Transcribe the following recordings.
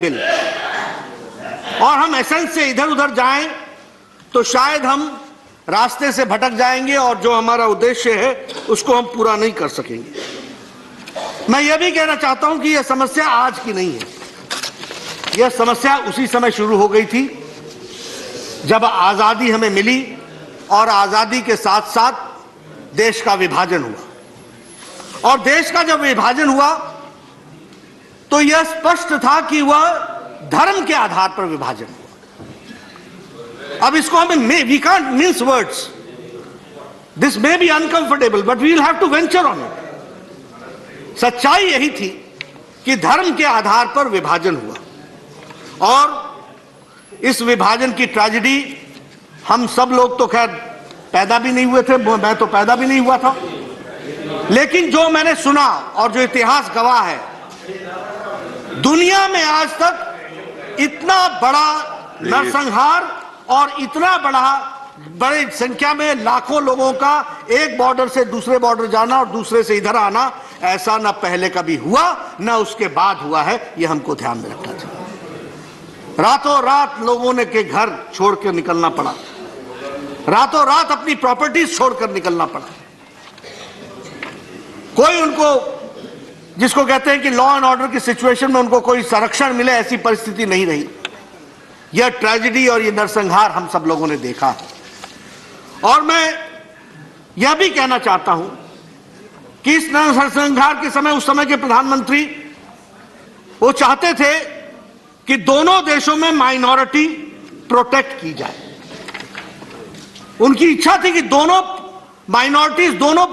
और हम एसेंस से इधर उधर जाएं तो शायद हम रास्ते से भटक जाएंगे और जो हमारा उद्देश्य है उसको हम पूरा नहीं कर सकेंगे। मैं यह भी कहना चाहता हूं कि यह समस्या आज की नहीं है। यह समस्या उसी समय शुरू हो गई थी जब आजादी हमें मिली और आजादी के साथ साथ देश का विभाजन हुआ। और देश का जब विभाजन हुआ तो यह स्पष्ट था कि वह धर्म के आधार पर विभाजन हुआ। अब इसको हमें we can't mince words, this may be uncomfortable but we will have to venture on it. सच्चाई यही थी कि धर्म के आधार पर विभाजन हुआ और इस विभाजन की ट्रेजेडी हम सब लोग तो खैर पैदा भी नहीं हुए थे, मैं तो पैदा भी नहीं हुआ था, लेकिन जो मैंने सुना और जो इतिहास गवाह है, दुनिया में आज तक इतना बड़ा नरसंहार और इतना बड़े संख्या में लाखों लोगों का एक बॉर्डर से दूसरे बॉर्डर जाना और दूसरे से इधर आना, ऐसा न पहले कभी हुआ न उसके बाद हुआ है। यह हमको ध्यान में रखना चाहिए। रातों रात लोगों ने के घर छोड़कर निकलना पड़ा, रातों रात अपनी प्रॉपर्टीज छोड़कर निकलना पड़ा। कोई उनको, जिसको कहते हैं कि लॉ एंड ऑर्डर की सिचुएशन में उनको कोई संरक्षण मिले, ऐसी परिस्थिति नहीं रही। यह ट्रेजेडी और यह नरसंहार हम सब लोगों ने देखा। और मैं यह भी कहना चाहता हूं कि इस नरसंहार के समय उस समय के प्रधानमंत्री वो चाहते थे कि दोनों देशों में माइनॉरिटी प्रोटेक्ट की जाए। उनकी इच्छा थी कि दोनों माइनॉरिटीज दोनों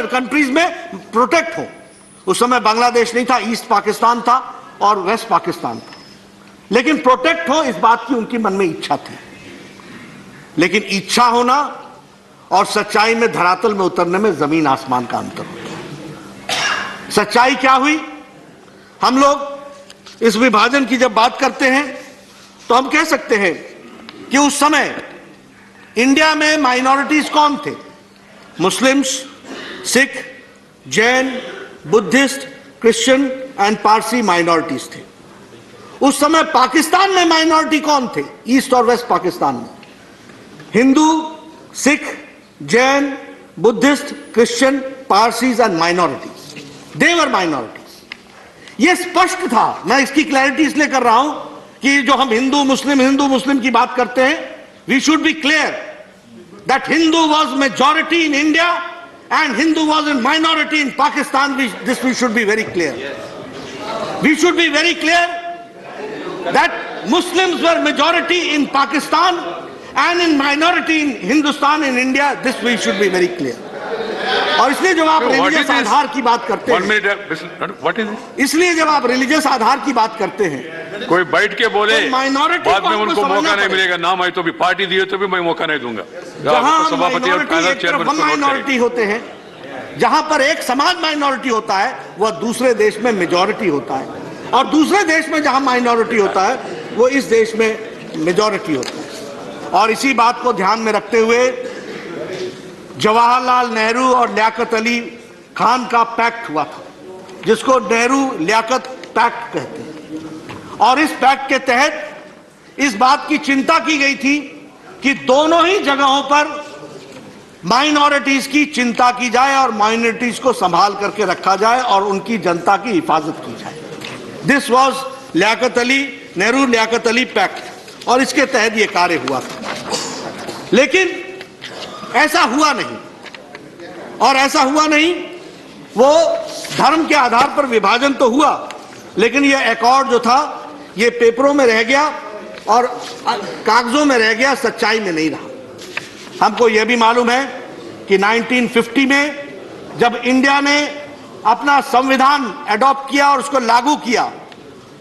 कंट्रीज में प्रोटेक्ट हो। उस समय बांग्लादेश नहीं था, ईस्ट पाकिस्तान था और वेस्ट पाकिस्तान था, लेकिन प्रोटेक्ट हो इस बात की उनकी मन में इच्छा थी। लेकिन इच्छा होना और सच्चाई में धरातल में उतरने में जमीन आसमान का अंतर होता है। सच्चाई क्या हुई? हम लोग इस विभाजन की जब बात करते हैं तो हम कह सकते हैं कि उस समय इंडिया में माइनॉरिटीज कौन थे? Muslims, Sikh, Jain, Buddhist, Christian and Parsi minorities थे। उस समय पाकिस्तान में माइनॉरिटी कौन थे? ईस्ट और वेस्ट पाकिस्तान में Hindu, Sikh, Jain, Buddhist, Christian, Parsis and minorities, they were minorities. यह स्पष्ट था। मैं इसकी क्लैरिटी इसलिए कर रहा हूं कि जो हम हिंदू मुस्लिम की बात करते हैं, we should be clear that Hindu was majority in India and Hindu was in minority in Pakistan. This we should be very clear. We should be very clear that Muslims were majority in Pakistan and in minority in Hindustan, in India. This we should be very clear. और इसलिए जब आप religious आधार की बात करते हैं, इसलिए जब आप रिलीजियस आधार की बात करते हैं, कोई बैठ के बोले तो माइनॉरिटी बाद में उनको मौका नहीं मिलेगा। नाम आई तो भी पार्टी दिए तो भी मैं मौका नहीं दूंगा। जहां माइनॉरिटी होते हैं, जहां पर एक समाज माइनॉरिटी होता है, वह दूसरे देश में मेजॉरिटी होता है, और दूसरे देश में जहां माइनॉरिटी होता है वो इस देश में मेजॉरिटी होता है। और इसी बात को ध्यान में रखते हुए जवाहरलाल नेहरू और लियाकत अली खान का पैक्ट हुआ था, जिसको नेहरू लियाकत पैक्ट कहते हैं। और इस पैक्ट के तहत इस बात की चिंता की गई थी कि दोनों ही जगहों पर माइनॉरिटीज की चिंता की जाए और माइनॉरिटीज को संभाल करके रखा जाए और उनकी जनता की हिफाजत की जाए। This was Nehru Liaquat Ali pact, और इसके तहत यह कार्य हुआ था। लेकिन ऐसा हुआ नहीं, और ऐसा हुआ नहीं, वो धर्म के आधार पर विभाजन तो हुआ, लेकिन यह एकॉर्ड जो था ये पेपरों में रह गया और कागजों में रह गया, सच्चाई में नहीं रहा। हमको यह भी मालूम है कि 1950 में जब इंडिया ने अपना संविधान एडॉप्ट किया और उसको लागू किया,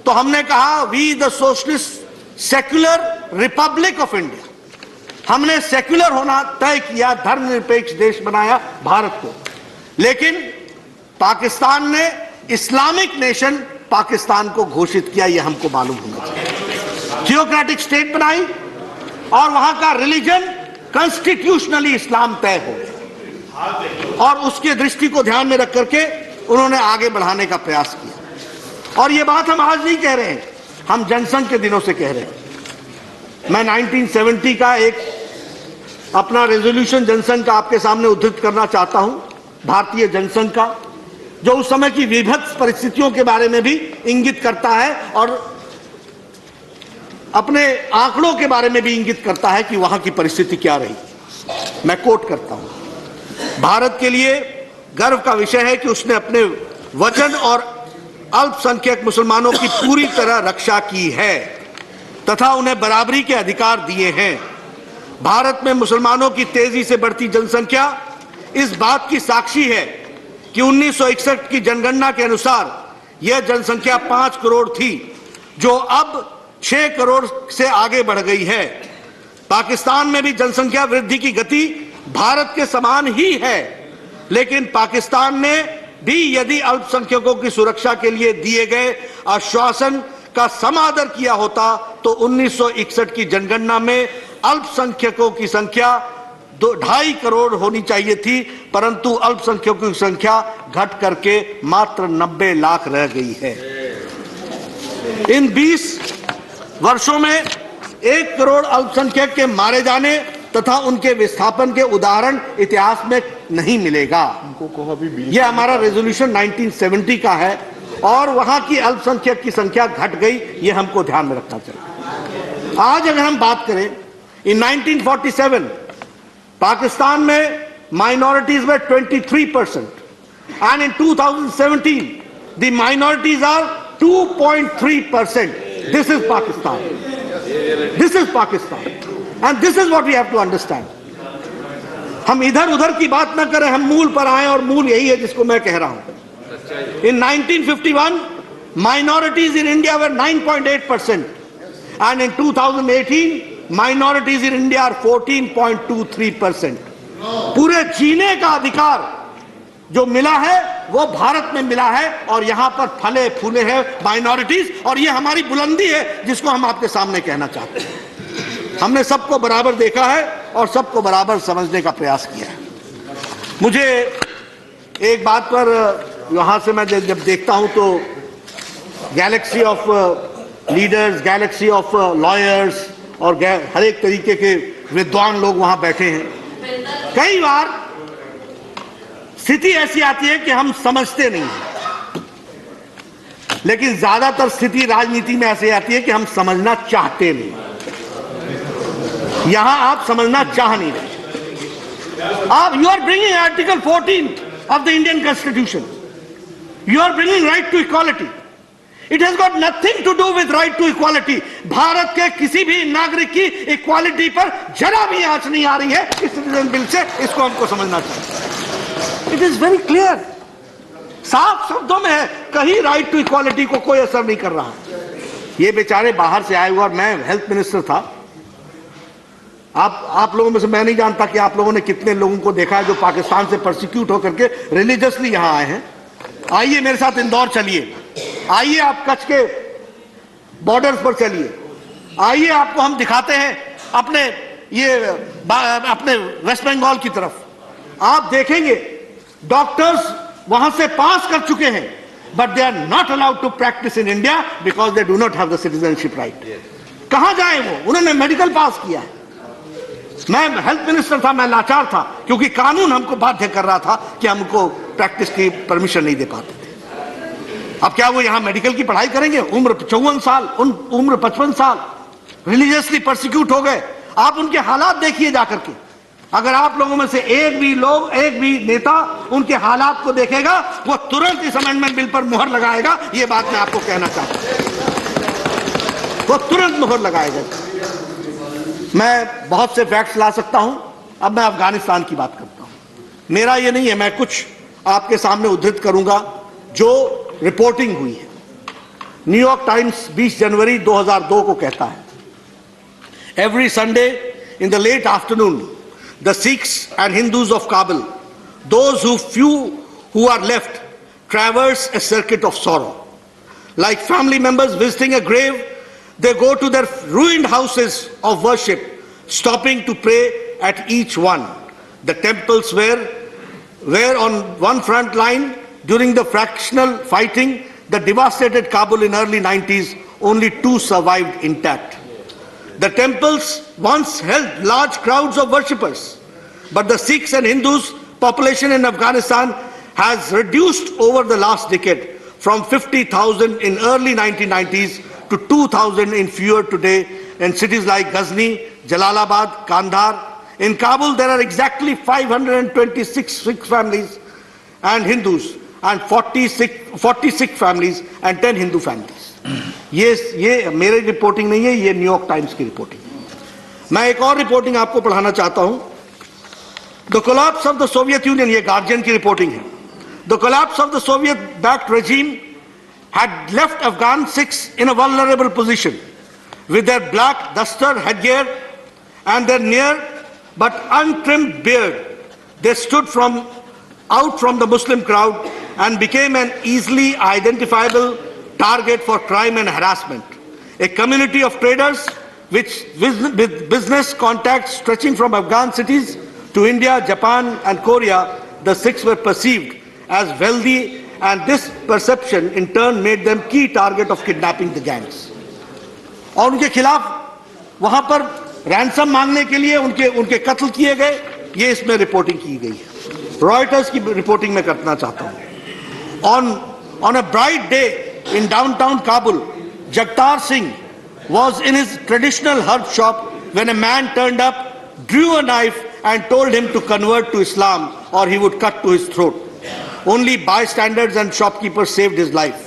तो हमने कहा we the socialist secular republic of India. हमने सेक्युलर होना तय किया, धर्मनिरपेक्ष देश बनाया भारत को। लेकिन पाकिस्तान ने इस्लामिक नेशन पाकिस्तान को घोषित किया, यह हमको मालूम होना चाहिए। थियोक्रेटिक स्टेट बनाई और वहां का रिलीजन कॉन्स्टिट्यूशनली इस्लाम तय हो, और उसके दृष्टि को ध्यान में रख करके उन्होंने आगे बढ़ाने का प्रयास किया। और ये बात हम आज नहीं कह रहे हैं, हम जनसंघ के दिनों से कह रहे हैं। मैं 1970 का एक अपना रेजोल्यूशन जनसंघ का आपके सामने उद्धृत करना चाहता हूं, भारतीय जनसंघ का, जो उस समय की विभत्स परिस्थितियों के बारे में भी इंगित करता है और अपने आंकड़ों के बारे में भी इंगित करता है कि वहां की परिस्थिति क्या रही। मैं कोट करता हूं, भारत के लिए गर्व का विषय है कि उसने अपने वचन और अल्पसंख्यक मुसलमानों की पूरी तरह रक्षा की है तथा उन्हें बराबरी के अधिकार दिए हैं। भारत में मुसलमानों की तेजी से बढ़ती जनसंख्या इस बात की साक्षी है कि 1961 की जनगणना के अनुसार यह जनसंख्या 5 करोड़ थी, जो अब 6 करोड़ से आगे बढ़ गई है। पाकिस्तान में भी जनसंख्या वृद्धि की गति भारत के समान ही है, लेकिन पाकिस्तान ने भी यदि अल्पसंख्यकों की सुरक्षा के लिए दिए गए आश्वासन का समादर किया होता तो 1961 की जनगणना में अल्पसंख्यकों की संख्या 2.5 करोड़ होनी चाहिए थी, परंतु अल्पसंख्यकों की संख्या घट करके मात्र 90 लाख रह गई है। इन 20 वर्षों में 1 करोड़ अल्पसंख्यक के मारे जाने तथा उनके विस्थापन के उदाहरण इतिहास में नहीं मिलेगा। यह हमारा रेजोल्यूशन 1970 का है और वहां की अल्पसंख्यक की संख्या घट गई, यह हमको ध्यान में रखना चाहिए। आज अगर हम बात करें, इन 1947 पाकिस्तान में माइनॉरिटीज में 23% and in 2017 the minorities are 2.3%. This is Pakistan. This is Pakistan. And this is what we have to understand. हम इधर उधर की बात ना करें, हम मूल पर आए और मूल यही है जिसको मैं कह रहा हूं। In 1951, minorities in India were 9.8%, and in 2018, minorities in India are 14.23%. पूरे जीने का अधिकार जो मिला है वो भारत में मिला है और यहां पर फले फूले हैं माइनॉरिटीज, और ये हमारी बुलंदी है जिसको हम आपके सामने कहना चाहते हैं। हमने सबको बराबर देखा है और सबको बराबर समझने का प्रयास किया है। मुझे एक बात पर यहां से मैं जब देखता हूं तो Galaxy of leaders, Galaxy of lawyers और हर एक तरीके के विद्वान लोग वहां बैठे हैं। कई बार स्थिति ऐसी आती है कि हम समझते नहीं हैं, लेकिन ज्यादातर स्थिति राजनीति में ऐसी आती है कि हम समझना चाहते नहीं। यहां आप समझना चाह नहीं रहे। आप you are bringing article 14 of the Indian constitution, you are bringing right to equality. It has got nothing to do with right to equality. Bharat के किसी भी नागरिक की इक्वालिटी पर जरा भी आंच नहीं आ रही है इस सिटीजन बिल से, इसको हमको समझना चाहिए। इट इज वेरी क्लियर, साफ शब्दों में है, कहीं राइट टू इक्वालिटी को कोई असर नहीं कर रहा। ये बेचारे बाहर से आए हुए, और मैं हेल्थ मिनिस्टर था। आप लोगों में से मैं नहीं जानता कि आप लोगों ने कितने लोगों को देखा है जो पाकिस्तान से परसिक्यूट होकर के रिलीजियसली यहां आए हैं। आइए मेरे साथ इंदौर चलिए, आइए आप कच्छ के बॉर्डर्स पर चलिए, आइए आपको हम दिखाते हैं अपने वेस्ट बंगाल की तरफ। आप देखेंगे डॉक्टर्स वहां से पास कर चुके हैं, but they are not allowed to practise in India because they do not have the citizenship right. कहां जाए वो? उन्होंने मेडिकल पास किया है। मैं हेल्थ मिनिस्टर था, मैं लाचार था क्योंकि कानून हमको बाध्य कर रहा था कि हमको प्रैक्टिस की परमिशन नहीं दे पाते थे। अब क्या वो यहां मेडिकल की पढ़ाई करेंगे? उम्र 54 साल, उम्र 55 साल, रिलीजियसली परसिक्यूट हो गए। आप उनके हालात देखिए जाकर के। अगर आप लोगों में से एक भी नेता उनके हालात को देखेगा, वो तुरंत इस अमेंडमेंट बिल पर मुहर लगाएगा। ये बात मैं आपको कहना चाहता हूं, वो तुरंत मुहर लगाएगा। मैं बहुत से फैक्ट्स ला सकता हूं। अब मैं अफगानिस्तान की बात करता हूं। मेरा ये नहीं है, मैं कुछ आपके सामने उद्धृत करूंगा जो रिपोर्टिंग हुई है। न्यूयॉर्क टाइम्स 20 जनवरी 2002 को कहता है, every Sunday in the late afternoon the Sikhs and Hindus of Kabul, those who are left, traverse a circuit of sorrow. Like family members visiting a grave, they go to their ruined houses of worship, stopping to pray at each one. The temples were on one front line during the fractional fighting that devastated Kabul in early 90s only 2 survived intact. The temples once held large crowds of worshippers, but the Sikhs and Hindus population in Afghanistan has reduced over the last decade from 50,000 in early 1990s to 2,000 in fewer today in cities like Ghazni, Jalalabad, Kandahar. In Kabul, there are exactly 526 Sikh families and Hindus and 46 families and 10 Hindu families. ये मेरी reporting नहीं है, ये New York times की reporting है। मैं एक और रिपोर्टिंग आपको पढ़ाना चाहता हूं। The collapse of the Soviet union, ये गार्जियन की रिपोर्टिंग है। The collapse of the Soviet backed regime had left Afghan Sikhs in a vulnerable position with their black duster headgear and their near but untrimmed beard. They stood out from the Muslim crowd and became an easily identifiable target for crime and harassment. A community of traders with business contacts stretching from Afghan cities to India, Japan and Korea, the Sikhs were perceived as wealthy, and this perception in turn made them key target of kidnapping the gangs. और उनके खिलाफ वहां पर ransom मांगने के लिए उनके कत्ल किए गए, ये इसमें रिपोर्टिंग की गई है। रॉयटर्स की रिपोर्टिंग में करना चाहता हूं। On a bright day in downtown Kabul, Jagtar Singh was in his traditional herb shop when a man turned up, drew a knife and told him to convert to Islam or he would cut to his throat. Only bystanders and shopkeepers saved his life.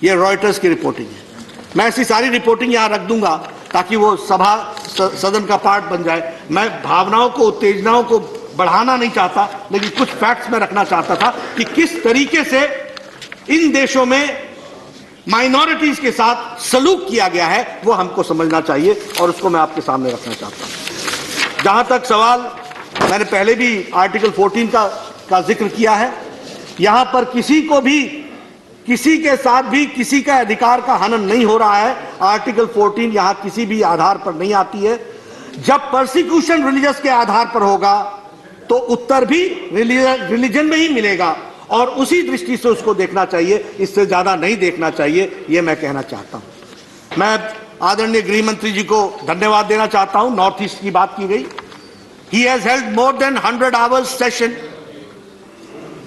ये Reuters की reporting है। मैं ऐसी सारी reporting यहां रख दूंगा ताकि वो सदन का पार्ट बन जाए। मैं भावनाओं को, उत्तेजनाओं को बढ़ाना नहीं चाहता, लेकिन कुछ फैक्ट्स में रखना चाहता था कि किस तरीके से इन देशों में माइनॉरिटीज के साथ सलूक किया गया है, वो हमको समझना चाहिए और उसको मैं आपके सामने रखना चाहता हूं। जहां तक सवाल, मैंने पहले भी आर्टिकल 14 का जिक्र किया है। यहां पर किसी के साथ भी किसी का अधिकार का हनन नहीं हो रहा है। आर्टिकल 14 यहां किसी भी आधार पर नहीं आती है। जब परसिक्यूशन रिलीजियस के आधार पर होगा तो उत्तर भी रिलीजन में ही मिलेगा और उसी दृष्टि से उसको देखना चाहिए, इससे ज्यादा नहीं देखना चाहिए, यह मैं कहना चाहता हूं। मैं आदरणीय गृह मंत्री जी को धन्यवाद देना चाहता हूं। नॉर्थ ईस्ट की बात की गई। He has held more than 100 hours session.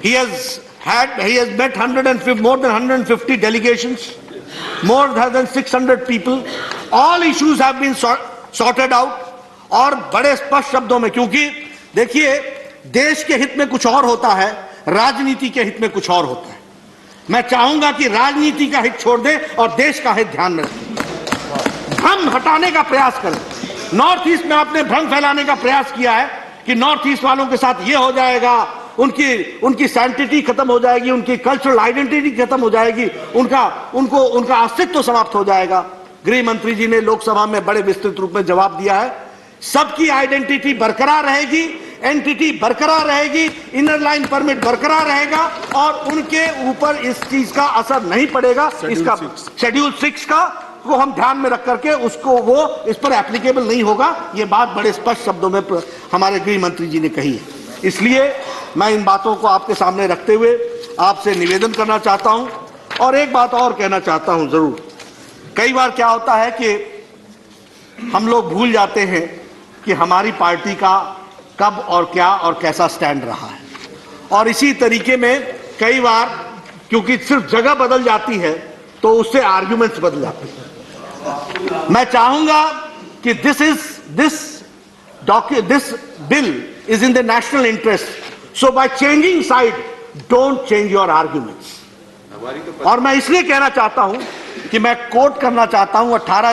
He has met more than 150 delegations, more than 600 people. All issues have been sorted out. और बड़े स्पष्ट शब्दों में, क्योंकि देखिए देश के हित में कुछ और होता है, राजनीति के हित में कुछ और होता है। मैं चाहूंगा कि राजनीति का हित छोड़ दें और देश का हित ध्यान में रखें। भ्रम हटाने का प्रयास करें। नॉर्थ ईस्ट में आपने भ्रम फैलाने का प्रयास किया है कि नॉर्थ ईस्ट वालों के साथ ये हो जाएगा, उनकी सैंटिटी खत्म हो जाएगी, उनकी कल्चरल आइडेंटिटी खत्म हो जाएगी, उनका अस्तित्व समाप्त हो जाएगा। गृह मंत्री जी ने लोकसभा में बड़े विस्तृत रूप में जवाब दिया है। सबकी आइडेंटिटी बरकरार रहेगी, एंटिटी बरकरार रहेगी, इनर लाइन परमिट बरकरार रहेगा और उनके ऊपर इस चीज का असर नहीं पड़ेगा। इसका शेड्यूल 6 का को हम ध्यान में रख करके उसको वो इस पर एप्लीकेबल नहीं होगा। ये बात बड़े स्पष्ट शब्दों में हमारे गृह मंत्री जी ने कही है। इसलिए मैं इन बातों को आपके सामने रखते हुए आपसे निवेदन करना चाहता हूं और एक बात और कहना चाहता हूं जरूर। कई बार क्या होता है कि हम लोग भूल जाते हैं कि हमारी पार्टी का कब और क्या और कैसा स्टैंड रहा है, और इसी तरीके में कई बार क्योंकि सिर्फ जगह बदल जाती है तो उससे आर्ग्यूमेंट्स बदल जाते हैं। मैं चाहूंगा कि this bill is in the national interest. So by changing side, don't change your arguments. और मैं इसलिए कहना चाहता हूं कि मैं कोट करना चाहता हूं 18